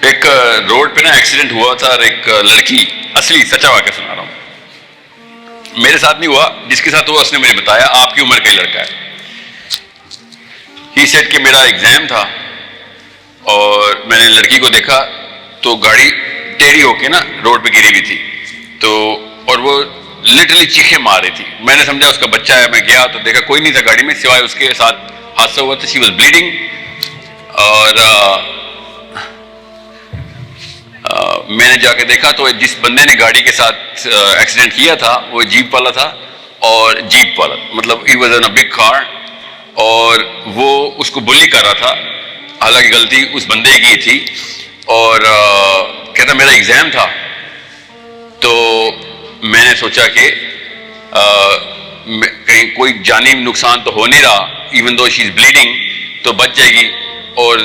ایک روڈ پہ نا ایکسیڈنٹ ہوا تھا اور ایک لڑکی، اصلی سچا واقعہ سنا رہا ہوں، میرے ساتھ نہیں ہوا، جس کے ساتھ ہوا اس نے مجھے بتایا آپ کی عمر کا ہی لڑکا ہے. ہی سیڈ کہ میرا ایگزام تھا اور میں نے لڑکی کو دیکھا تو گاڑی ٹیڑھی ہو کے نا روڈ پہ گری ہوئی تھی، تو اور وہ لٹرلی چیخیں مار رہی تھی. میں نے سمجھا اس کا بچہ ہے، میں گیا تو دیکھا کوئی نہیں تھا گاڑی میں سوائے اس کے ساتھ حادثہ ہوا تھا. She was bleeding. اور میں نے جا کے دیکھا تو جس بندے نے گاڑی کے ساتھ ایکسیڈنٹ کیا تھا وہ جیپ والا تھا، اور جیپ والا مطلب he was in a big کار، اور وہ اس کو بلی کر رہا تھا. حالانکہ غلطی اس بندے کی تھی. اور کہتا میرا ایگزام تھا، تو میں نے سوچا کہ کہیں کوئی جانی نقصان تو ہو نہیں رہا، ایون دو شی از بلیڈنگ تو بچ جائے گی. اور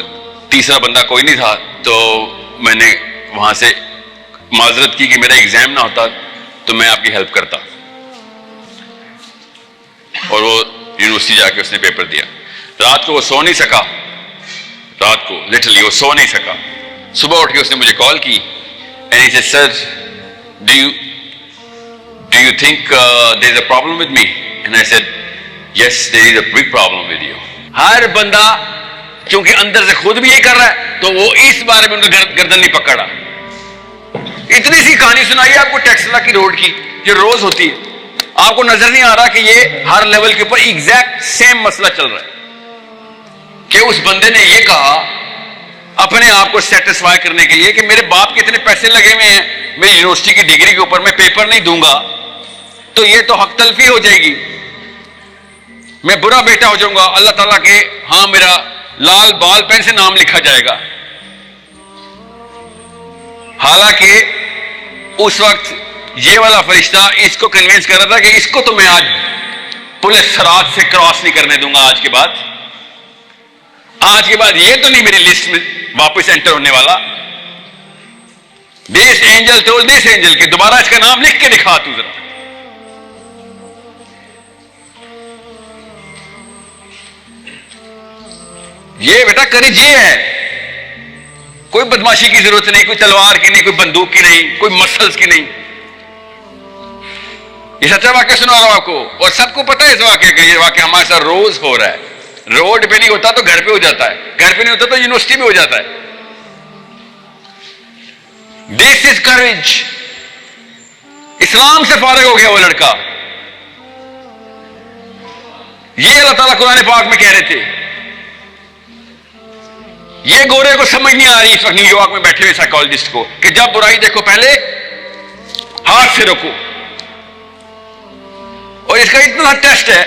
تیسرا بندہ کوئی نہیں تھا، تو میں نے وہاں سے معذرت کی کہ میرا ایگزام نہ ہوتا تو میں آپ کی ہیلپ کرتا. اور وہ یونیورسٹی جا کے اس نے پیپر دیا. رات کو وہ سو نہیں سکا، رات کو لٹرلی وہ سو نہیں سکا. صبح اٹھ کے اس نے مجھے کال کی and he said, sir, do you think there is a problem with me? And I said, yes, there is a big problem with you. ہر بندہ کیونکہ اندر سے خود بھی یہ کر رہا ہے تو وہ اس بارے میں ان کا گردن نہیں پکڑا. اتنی سی کہانی سنائی آپ کو ٹیکسلا کی روڈ کی جو روز ہوتی ہے. آپ کو نظر نہیں آ رہا کہ یہ ہر لیول کے اوپر ایگزیکٹ سیم مسئلہ چل رہا ہے کہ اس بندے نے یہ کہا اپنے آپ کو سیٹسفائی کرنے کے لیے کہ میرے باپ کے اتنے پیسے لگے ہوئے ہیں میری یونیورسٹی کی ڈگری کے اوپر، میں پیپر نہیں دوں گا تو یہ تو حق تلفی ہو جائے گی، میں برا بیٹا ہو جاؤں گا. اللہ تعالیٰ کے ہاں میرا لال بال پین سے نام لکھا جائے گا. حالانکہ اس وقت یہ والا فرشتہ اس کو کنوینس کر رہا تھا کہ اس کو تو میں آج پولیس سرات سے کراس نہیں کرنے دوں گا. آج کے بعد یہ تو نہیں میری لسٹ میں واپس انٹر ہونے والا. دس اینجل ٹول دس اینجل کہ دوبارہ اس کا نام لکھ کے دکھا تو ذرا. یہ بیٹا کریج یہ ہے، کوئی بدماشی کی ضرورت نہیں، کوئی تلوار کی نہیں، کوئی بندوق کی نہیں، کوئی مسلس کی نہیں. یہ سچا واقعہ سنا رہا ہوں آپ کو، اور سب کو پتا ہے اس واقعے کا. یہ واقعہ ہمارے ساتھ روز ہو رہا ہے. روڈ پہ نہیں ہوتا تو گھر پہ ہو جاتا ہے، گھر پہ نہیں ہوتا تو یونیورسٹی میں ہو جاتا ہے. دس از کریج. اسلام سے فارغ ہو گیا وہ لڑکا. یہ اللہ تعالیٰ قرآن پاک میں کہہ رہے تھے. یہ گورے کو سمجھ نہیں آ رہی اس وقت نیو یارک میں بیٹھے ہوئے سائیکالوجسٹ کو کہ جب برائی دیکھو پہلے ہاتھ سے روکو. اور اس کا اتنا ٹیسٹ ہے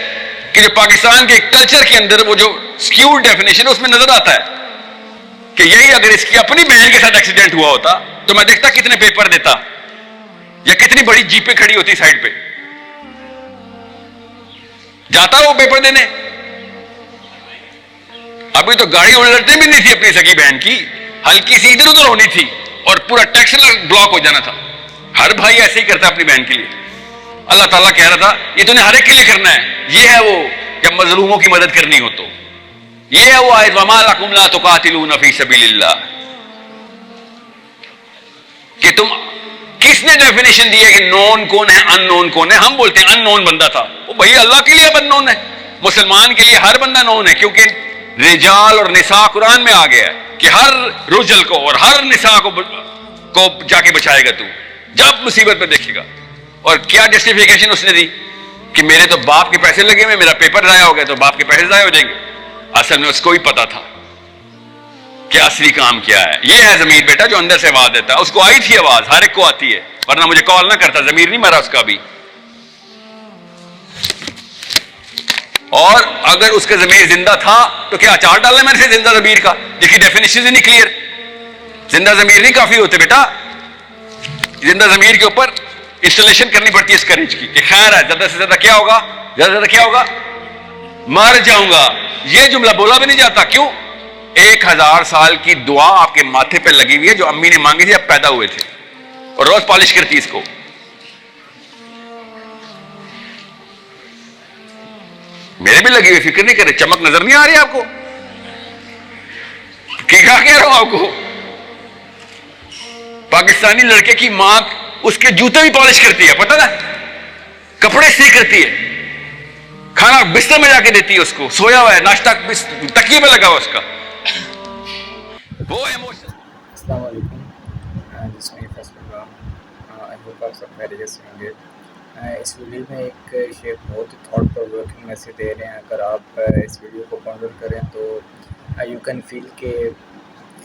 کہ جو پاکستان کے کلچر کے اندر وہ جو سکیورڈ ڈیفینیشن اس میں نظر آتا ہے کہ یہی اگر اس کی اپنی بہن کے ساتھ ایکسیڈنٹ ہوا ہوتا تو میں دیکھتا کتنے پیپر دیتا یا کتنی بڑی جیپیں کھڑی ہوتی سائڈ پہ. جاتا وہ پیپر دینے. ابھی تو گاڑی الٹنے بھی نہیں تھی اپنی سگی بہن کی، ہلکی سی ادھر ادھر ہونی تھی اور پورا ٹیکس بلاک ہو جانا تھا. ہر بھائی ایسے ہی کرتا اپنی بہن کے لیے. اللہ تعالیٰ کہہ رہا تھا یہ تو نے ہر ایک کے لیے کرنا ہے. یہ ہے وہ جب مظلوموں کی مدد کرنی ہو تو یہ ہے وہ آیت وَمَا لَكُمْ لَا تُقَاتِلُونَ فِي سَبِيلِ اللَّهِ کہ تم کس نے ڈیفینیشن دی ہے کہ نون کون ہے ان نون کون ہے. ہم بولتے ہیں ان نون بندہ تھا، وہ بھائی اللہ کے لیے ان نون ہے. مسلمان کے لیے ہر بندہ نون ہے کیونکہ رجال اور نساء قرآن میں آ گیا ہے کہ ہر رجل کو اور ہر نساء کو جا کے بچائے گا تو جب مصیبت پہ دیکھے گا. اور کیا جسٹیفیکیشن اس نے دی کہ میرے تو باپ کے پیسے لگے ہوئے، میرا پیپر ضائع ہو گیا تو باپ کے پیسے ضائع ہو جائیں گے. اصل میں اس کو ہی پتا تھا کہ اصلی کام کیا ہے. یہ ہے ضمیر بیٹا جو اندر سے آواز دیتا ہے. اس کو آئی تھی آواز، ہر ایک کو آتی ہے، ورنہ مجھے کال نہ کرتا. ضمیر نہیں مرا اس کا بھی. اور اگر اس کا ضمیر زندہ تھا تو کیا اچار ڈالنا میں نے زندہ ضمیر کا، جس کی ڈیفینیشن ہی نہیں کلیئر. زندہ ضمیر نہیں کافی ہوتے بیٹا، زندہ ضمیر کے اوپر انسٹالیشن کرنی پڑتی ہے اس کریج کی کہ خیر ہے زیادہ سے زیادہ کیا ہوگا، زیادہ سے زیادہ کیا ہوگا، مر جاؤں گا. یہ جملہ بولا بھی نہیں جاتا. کیوں؟ 1000 سال کی دعا آپ کے ماتھے پہ لگی ہوئی ہے جو امی نے مانگی تھی اب پیدا ہوئے تھے، اور روز پالش کرتی اس کو. میرے بھی لگی ہوئی، فکر نہیں کرے. چمک نظر نہیں آ رہی آپ کو؟ کیا کہہ رہا ہوں آپ کو؟ پاکستانی لڑکے کی ماں اس کے جوتے بھی پالش کرتی ہے، پتہ نا، کپڑے سی کرتی ہے، کھانا بستر میں جا کے دیتی ہے، اس کو سویا ہوا ہے، ناشتہ تکیے پہ لگا ہوا اس کا، وہ ایموشن. السلام علیکم. جس میں فیصل اللہ آئی ہوپ آپ سب خیریت سے ہوں گے. اس ویڈیو میں ایک بہت ہی تھاٹ پرووکنگ میسیج دے رہے ہیں. اگر آپ اس ویڈیو کو پونڈر کریں تو یو کین فیل کہ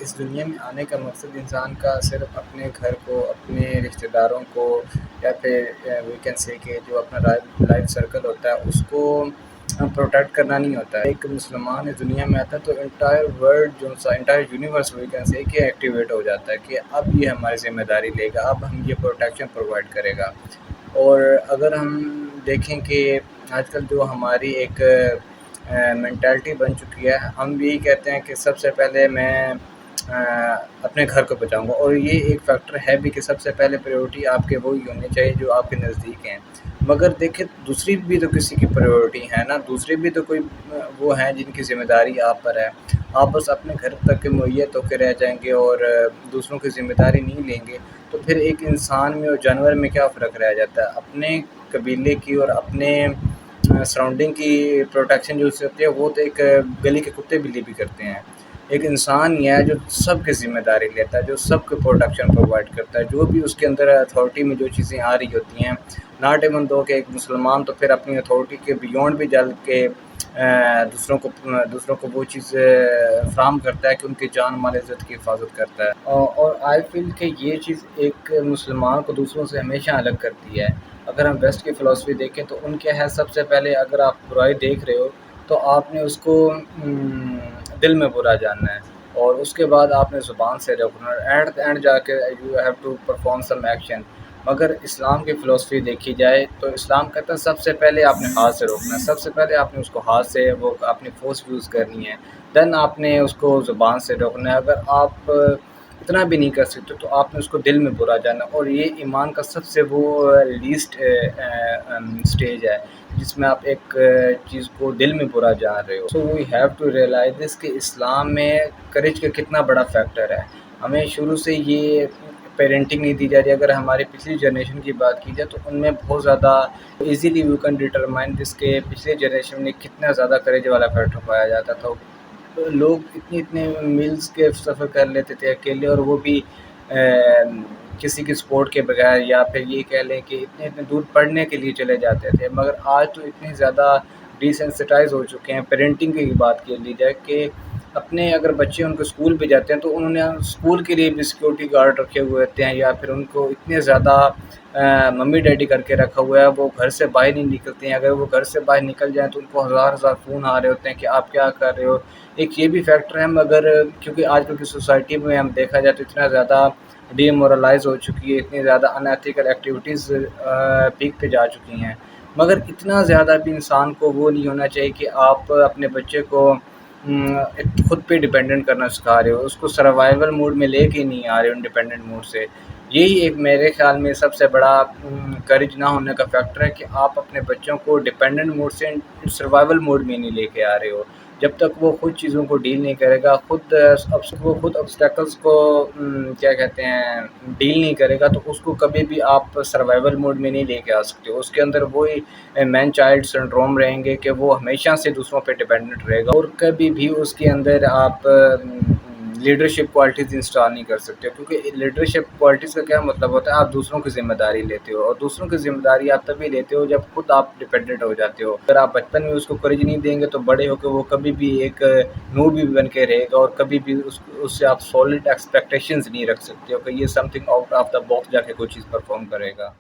اس دنیا میں آنے کا مقصد انسان کا صرف اپنے گھر کو، اپنے رشتہ داروں کو، یا پھر وی کین سے کہ جو اپنا لائف سرکل ہوتا ہے اس کو پروٹیکٹ کرنا نہیں ہوتا ہے. ایک مسلمان اس دنیا میں آتا ہے تو انٹائر ورلڈ جو انٹائر یونیورس وی کین سے کہ ایکٹیویٹ ہو جاتا ہے کہ اب یہ ہماری ذمہ داری لے گا، اب ہم یہ پروٹیکشن پرووائڈ کرے گا. اور اگر ہم دیکھیں کہ آج کل جو ہماری ایک مینٹالٹی بن چکی ہے، ہم یہی کہتے ہیں کہ سب سے پہلے میں اپنے گھر کو بچاؤں گا، اور یہ ایک فیکٹر ہے بھی کہ سب سے پہلے پریورٹی آپ کے وہی ہونی چاہیے جو آپ کے نزدیک ہیں. مگر دیکھیں دوسری بھی تو کسی کی پریورٹی ہے نا، دوسری بھی تو کوئی وہ ہیں جن کی ذمہ داری آپ پر ہے. آپ بس اپنے گھر تک محیط ہو کے رہ جائیں گے اور دوسروں کی ذمہ داری نہیں لیں گے تو پھر ایک انسان میں اور جانور میں کیا فرق رہ جاتا ہے. اپنے قبیلے کی اور اپنے سراؤنڈنگ کی پروٹیکشن جو سے ہوتی ہے وہ تو ایک گلی کے کتے بلی بھی کرتے ہیں. ایک انسان یہ ہے جو سب کی ذمہ داری لیتا ہے، جو سب کو پروٹیکشن پرووائڈ کرتا ہے، جو بھی اس کے اندر اتھارٹی میں جو چیزیں آ رہی ہوتی ہیں. ناٹ ایون دو کہ ایک مسلمان تو پھر اپنی اتھارٹی کے بیونڈ بھی جل کے دوسروں کو وہ چیز فراہم کرتا ہے کہ ان کی جان مال عزت کی حفاظت کرتا ہے. اور آئی فیل کہ یہ چیز ایک مسلمان کو دوسروں سے ہمیشہ الگ کرتی ہے. اگر ہم ویسٹ کی فلاسفی دیکھیں تو ان کے ہے سب سے پہلے اگر آپ برائی دیکھ رہے ہو تو آپ نے اس کو دل میں برا جاننا ہے، اور اس کے بعد آپ نے زبان سے روکنا، ایٹ دا اینڈ جا کے you have to perform some action. مگر اسلام کی فلاسفی دیکھی جائے تو اسلام کہتا ہے سب سے پہلے آپ نے ہاتھ سے روکنا ہے، سب سے پہلے آپ نے اس کو ہاتھ سے وہ اپنی فورس یوز کرنی ہے، دین آپ نے اس کو زبان سے روکنا ہے. اگر آپ اتنا بھی نہیں کر سکتے تو آپ نے اس کو دل میں برا جانا، اور یہ ایمان کا سب سے وہ لیسٹ سٹیج ہے جس میں آپ ایک چیز کو دل میں برا جان رہے ہو. سو وی ہیو ٹو ریئلائز دس کہ اسلام میں کریج کا کتنا بڑا فیکٹر ہے. ہمیں شروع سے یہ پیرنٹنگ نہیں دی جا رہی. اگر ہماری پچھلی جنریشن کی بات کی جائے تو ان میں بہت زیادہ ایزیلی یو کین ڈیٹرمائن دس کہ پچھلے جنریشن میں کتنا زیادہ کریج والا فیکٹر پایا جاتا تھا. لوگ اتنے میلز کے سفر کر لیتے تھے اکیلے، اور وہ بھی کسی کی سپورٹ کے بغیر، یا پھر یہ کہہ لیں کہ اتنے دور پڑھنے کے لیے چلے جاتے تھے. مگر آج تو اتنے زیادہ ڈیسینسٹائز ہو چکے ہیں. پیرنٹنگ کی بات کر لی جائے کہ اپنے اگر بچے ان کو اسکول پہ جاتے ہیں تو انہوں نے اسکول کے لیے بھی سیکورٹی گارڈ رکھے ہوئے ہوتے ہیں، یا پھر ان کو اتنے زیادہ ممی ڈیڈی کر کے رکھا ہوا ہے وہ گھر سے باہر نہیں نکلتے ہیں. اگر وہ گھر سے باہر نکل جائیں تو ان کو ہزار فون آ رہے ہوتے ہیں کہ آپ کیا کر رہے ہو. ایک یہ بھی فیکٹر ہے. مگر کیونکہ آج کل کی سوسائٹی میں ہم دیکھا جائے تو اتنا زیادہ ڈی مورلائز ہو چکی ہے، اتنی زیادہ ان ایتھیکل ایکٹیویٹیز پیک پہ جا چکی ہیں. مگر اتنا زیادہ بھی انسان کو وہ نہیں ہونا چاہیے کہ آپ اپنے بچے کو خود پہ ڈیپینڈنٹ کرنا سکھا رہے ہو، اس کو سروائیول موڈ میں لے کے نہیں آ رہے ہو انڈیپینڈنٹ موڈ سے. یہی ایک میرے خیال میں سب سے بڑا کریج نہ ہونے کا فیکٹر ہے کہ آپ اپنے بچوں کو ڈیپینڈنٹ موڈ سے سروائیول موڈ میں نہیں لے کے آ رہے ہو. جب تک وہ خود چیزوں کو ڈیل نہیں کرے گا، خود obstacles کو کیا کہتے ہیں ڈیل نہیں کرے گا، تو اس کو کبھی بھی آپ سروائیول موڈ میں نہیں لے کے آ سکتے. اس کے اندر وہی مین چائلڈ سنڈروم رہیں گے کہ وہ ہمیشہ سے دوسروں پہ ڈیپینڈنٹ رہے گا، اور کبھی بھی اس کے اندر آپ لیڈرشپ کوالٹیز انسٹال نہیں کر سکتے. کیونکہ لیڈرشپ کوالٹیز کا کیا مطلب ہوتا ہے؟ آپ دوسروں کی ذمہ داری لیتے ہو، اور دوسروں کی ذمہ داری آپ تبھی لیتے ہو جب خود آپ ڈیپینڈنٹ ہو جاتے ہو. اگر آپ بچپن میں اس کو کریج نہیں دیں گے تو بڑے ہو کے وہ کبھی بھی ایک نوبی بن کے رہے گا، اور کبھی بھی اس سے آپ سالڈ ایکسپیکٹیشنز نہیں رکھ سکتے ہو کہ یہ some thing out of the box جا کے کوئی چیز پرفارم کرے گا.